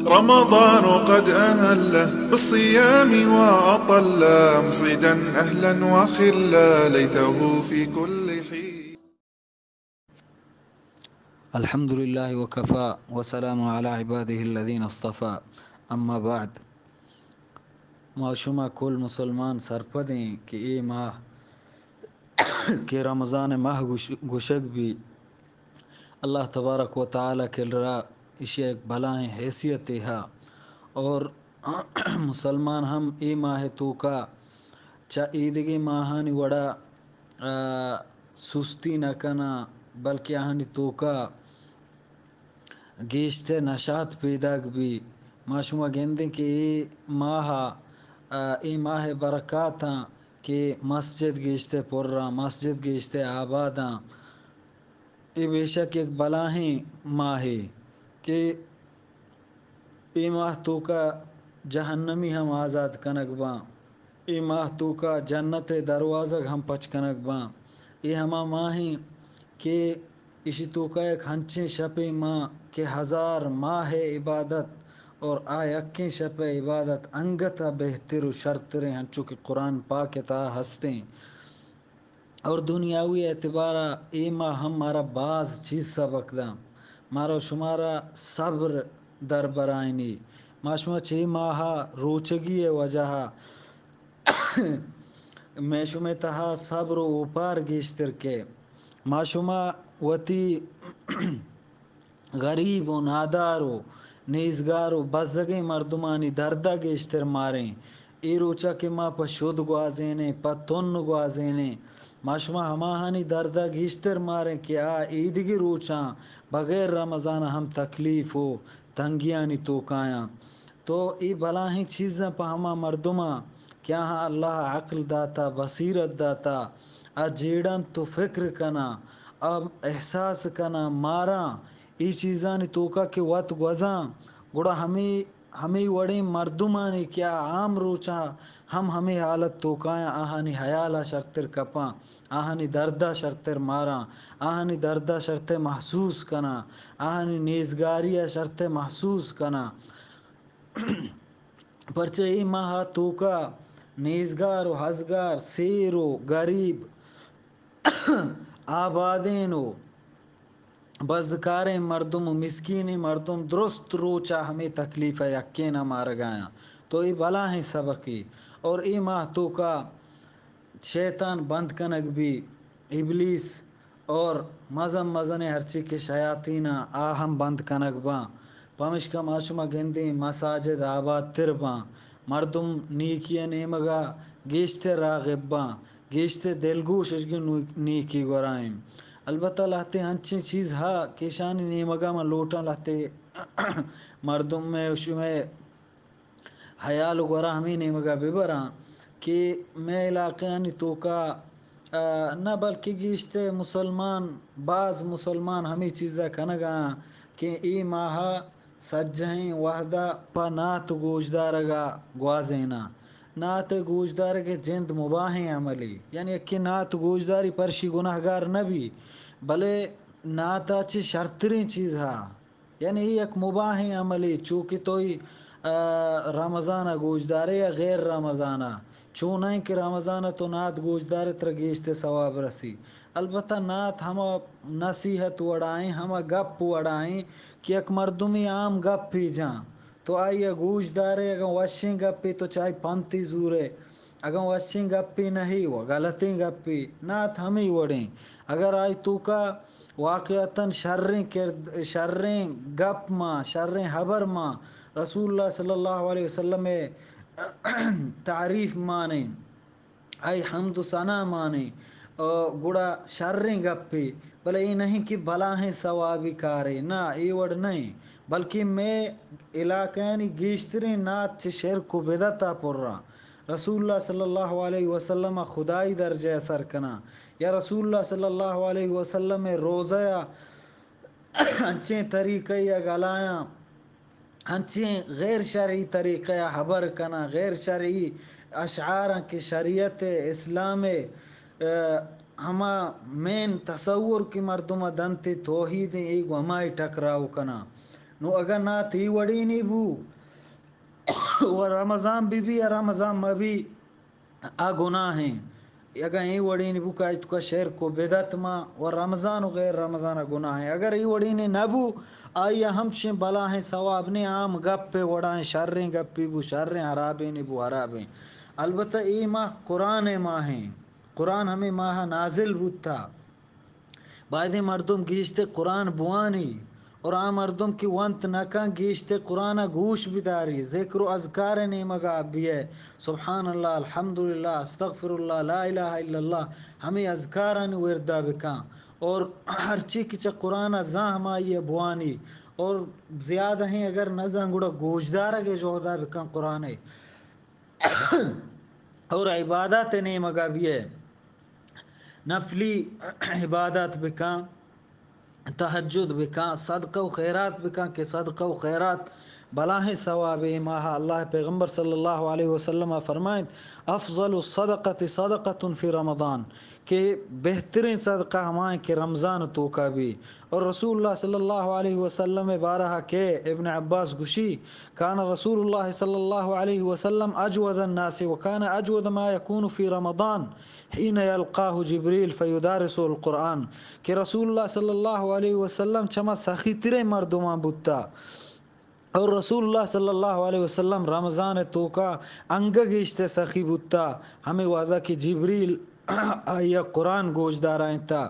رمضان قد أهل بالصيام وأطل مصعدا أهلا وخلا ليته في كل حين. الحمد لله وكفى وسلام على عباده الذين اصطفى اما بعد. معشومہ کل مسلمان سرپدیں کہ ای ماہ کہ رمضان ماہ گشک بھی اللہ تبارک و تعالیٰ کے لرا اشی ایک بلائیں حیثیت ہے اور مسلمان ہم ای ماہ تو کا چا عیدگی ماہانی وڑا سستی نہ کنا بلکہ آہنی تو کا گیشتے نشاط پیداگ بھی معشومہ گندیں کہ ای ماہ برکاتاں کہ مسجد گیشتے پر رہا مسجد گیشتے آباداں یہ بے شک ایک بلاہیں ماہ ہے کہ ای ماہ تو کا جہنمی ہم آزاد کنک باں ای ماہ تو کا جنت دروازہ ہم پچ کنک باں یہ ہما ماہیں کہ اسی تو کا ایک ہنچیں شپے ماں کہ 1000 ماہ عبادت اور یکیں شپ عبادت انگتا بہتر و شرطریں ہنچو کہ قرآن پاک تا ہستیں اور دنیاوی اعتبارہ ای ماہ ہم مارا بعض چیز سبق دا مارا شمارا صبر در برائنی معشومہ چھ ماہا روچگی وجہ میں شمہ تہا صبر و اوپار گیشتر کے معشومہ وتی غریب و نادار و نیزگار و بزگیں مردمانی دردہ گیشتر ماریں ای روچا کہ ماں پا شد گوازینے پا تن گوازینے معشومہ ہماہانی دردہ گیشتر ماریں کہ عیدگی روچاں بغیر رمضان ہم تکلیف ہو تنگیانی تو کایاں تو ای بلاہیں چیزاں پا ہما مردماں کیا ہاں اللہ عقل داتا بصیرت داتا جیڑان تو فکر کنا اب احساس کنا ماراں ای چیزانی توکا کہ وط گوزاں گوڑا ہمیں وڑیں مردمانی کیا عام روچاں ہم ہمیں حالت توکایاں آہانی حیالہ شرطر کپاں آہانی دردہ شرطر ماراں آہانی دردہ شرط محسوس کنا آہانی نیزگاریہ شرط محسوس کنا پرچہ ای ماہ تو کا نیزگار و ہزگار سیر و غریب آبادین و بزکاریں مردم و مسکین مردم درست روچا ہمیں تکلیف یکے نہ مار گایاں تو ای بلا ہیں سبقی اور ای ماہ تو کا شیطان بند کنک بھی ابلیس اور مزن ہرچی کے شیاطینہ ہم بند کنک باں پمشکا معشومہ گندیں مساجد آباد تر باں مردم نیکی نیمگا گیشتے راغب باں گیشتے دلگوش اشگی نیکی گورائیں البتہ لہتے ہنچیں چیز ہاں کہ شانی نیمگا میں لوٹاں لہتے مردم میں شمیں حیال گورا ہمیں نیمگا ببراں کہ میں علاقے آنی تو کا نہ بلکہ گیشتے مسلمان بعض مسلمان ہمیں چیزیں کنگا کہ ای ماہا سجہیں وحدہ پا نات گوشدارگا گوازینا نات گوشدار کے جند مباہیں عملی یعنی کہ نات گوشداری پرشی گناہگار نہ بھی بلے ناتا چی شرطریں چیز ہا یعنی یک مباہیں عملی چونکہ توئی رمضانہ گوشدارے یا غیر رمضانہ چونہیں کہ رمضانہ تو نات گوشدار تر گیشتے ثواب رسی البتہ نات ہما نصیحت وڑائیں ہما گپ وڑائیں کہ ایک مردمی عام گپ پی جاں تو آئیے گوشدارے اگر وشیں گپی تو چاہے پنتی زورے اگر وشیں گپی نہیں وہ غلطیں گپی نات ہمیں وڑیں اگر آئی تو کا واقعتاً شریں گپ ماں شریں حبر ماں رسول اللہ صلی اللہ علیہ وسلم تعریف مانیں آئی حمد و ثنا مانیں گڑا شریں گپی بلے یہ نہیں کہ بلاہیں ثوابی کارے نہ ای وڑ نہیں بلکہ میں علاقینی گیشترین نات چھ شرک و بدعتا پر رہا رسول اللہ صلی اللہ علیہ وسلم خدائی درجہ اثر کنا یا رسول اللہ صلی اللہ علیہ وسلم روزہ ہنچیں طریقہ یا گلایاں ہنچیں غیر شرعی طریقہ یا حبر کنا غیر شرعی اشعار کی شریعت اسلام ہما مین تصور کی مردمہ دنتی توحید ایک ہمائی ٹکراؤ کنا نو اگر نہ تی وڑی نہیں بو و رمضان بھی رمضان میں بھی آ گناہ ہیں اگر ای وڑی نہیں بو کا تو کا شہر کو بدعت ما و رمضان و غیر رمضان گناہ ہیں اگر ای وڑی نہیں نبو آئی ہمشیں بلا ہیں ثواب نہیں عام گپ پہ وڑائیں شریں گپی بو شریں حرابیں نہیں بو حرابیں البتہ ای ماہ قرآن ماہ ہیں قرآن ہمیں ماہ نازل بوتا بعد مردم گیشتے قرآن بوانی اور آ مردم کی ونت نکن گیشتے قرآن گوش بداری ذکر و اذکار نیمگا بھی ہے سبحان اللہ الحمدللہ استغفر اللہ لا الہ الا اللہ ہمیں اذکاران وردہ بکاں اور ہر چیز کی قرآن زاں ہمائی بوانی اور زیادہ ہیں اگر نزاں گوڑا گوشدارہ کے جوہدہ بکاں قرآن اور عبادت نیمگا بھی ہے نفلی عبادت بکاں تہجد بکاں صدقہ و خیرات بکاں کہ صدقہ و خیرات بلاہیں ثواب ماہ اللہ پیغمبر صلی اللہ علیہ وسلم فرمائیں افضل الصدقۃ صدقۃ فی رمضان کہ بہترین صدقہ ہمائیں کہ رمضان تو کا بھی اور رسول اللہ صلی اللہ علیہ وسلم بارہا کہ ابن عباس گشی کان رسول اللہ صلی اللہ علیہ وسلم اجود الناس وکان اجود ما یکون فی رمضان حین یلقاہ جبریل فیدارس القرآن کہ رسول اللہ صلی اللہ علیہ وسلم چما سخی ترے مردمان بودتا اور رسول اللہ صلی اللہ علیہ وسلم رمضان تو کا انگا گیشتے سخی بودتا ہمیں وعدہ کہ جبریل آیا قرآن گوش دارائیں تا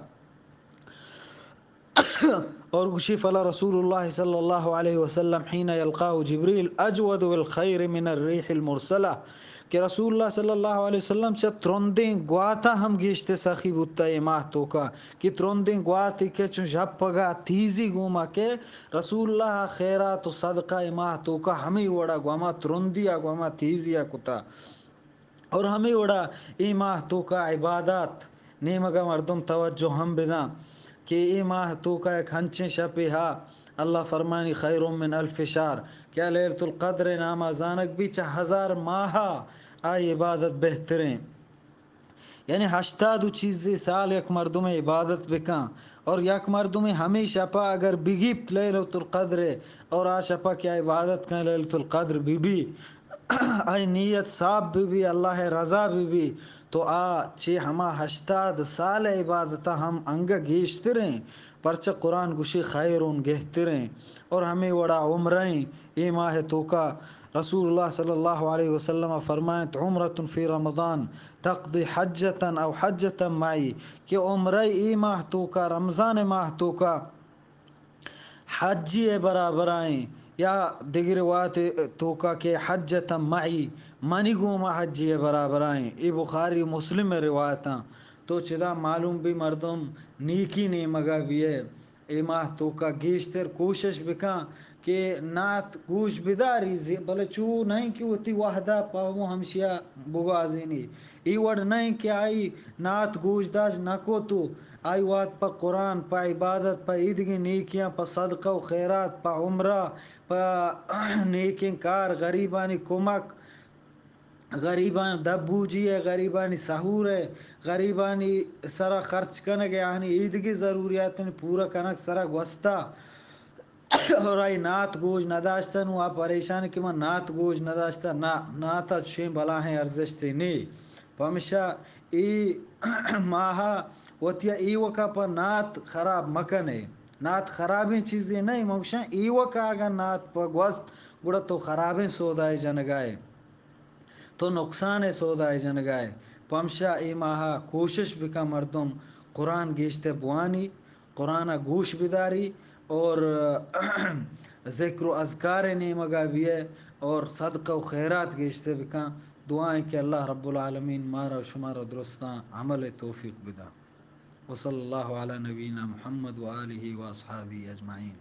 اور گشی فلا رسول اللہ صلی اللہ علیہ وسلم حین یلقاہ جبریل اجود بالخیر من الریح المرسلہ کہ رسول اللہ صلی اللہ علیہ وسلم سے ترندیں گواتا ہم گیشتے سخی بودتا یہ ماہ تو کا کہ ترندیں گواتی کے چون جھپ پگا تیزی گوما کہ رسول اللہ خیرات و صدقہ ماہ تو کا ہمیں وڑا گواما ترندیا گواما تیزیا کتا اور ہمیں وڑا ای ماہ تو کا عبادات نیمگا مردم توجہ ہم بدا کہ ای ماہ تو کا ایک ہنچیں شپی ہا اللہ فرمانی خیر من الف شہر کیا لیلۃ القدر نامہ زانک بھی 1000 ماہ آئی عبادت بہترین یعنی 80 چیزیں سال یک مردم عبادت بکاں اور یک مردم ہمیشہ پا اگر بگیپ لیلۃ القدر اور آ شپا کیا عبادت کہیں لیلۃ القدر بھی آئی نیت صاحب بھی اللہ رضا بھی تو چی ہما 80 سال عبادتہ ہم انگا گیشتریں پرچہ قرآن گوشی خیرون گہتریں اور ہمیں وڑا عمریں ای ماہ تو کا رسول اللہ صلی اللہ علیہ وسلم فرمائیں عمرۃ فی رمضان تقضی حجتا او حجتا معی کہ عمرہ ای ماہ تو کا رمضان ماہ تو کا حجی برابر آئیں یا دیگر روایت تو کا کہ حجتا معی منی گوما حجی برابر آئیں ای بخاری مسلم روایتاں تو چدا معلوم بھی مردم نیکی نیمگا بھی ہے ای ماہ تو کا گیشتر کوشش بکاں کہ نات گوش بداری بلے چو نہیں کہ ہوتی وحدہ پاہمو ہمشیہ ببازینی ای وڑ نہیں کہ آئی نات گوش داش نکو تو آئی وات پا قرآن پا عبادت پا عیدگی نیکیاں پا صدقہ و خیرات پا عمرہ پا نیکیں کار غریبانی کمک غریبان دبوجی ہے غریبانی سحور ہے غریبانی سرا خرچ کنگ یعنی عیدگی ضروریات پورا کنگ سرا گوستا اور آئی نات گوش نداشتا نو آپ پریشان کہ من نات گوش نداشتا ناتا شیم بلا ہیں ارزشتی نہیں پمشا ای ماہا وطیا ای وکا پر نات خراب مکنے نات خرابیں چیزیں نہیں موشن ای وکا اگر نات پر گوست گوڑا تو خرابیں سودائے جنگائے تو نقصان سودائے جنگائے پمشا ای ماہا کوشش بکا مردم قرآن گیشتے بوانی قرآن گوش بداری اور ذکر و اذکار نیمگا بھی ہے اور صدقہ و خیرات گیشتے بکا دعائیں کہ اللہ رب العالمین مارا شمارا درستاں عمل توفیق بدا وصلی اللہ علی نبینا محمد و آلہ و اصحابہ اجمعین.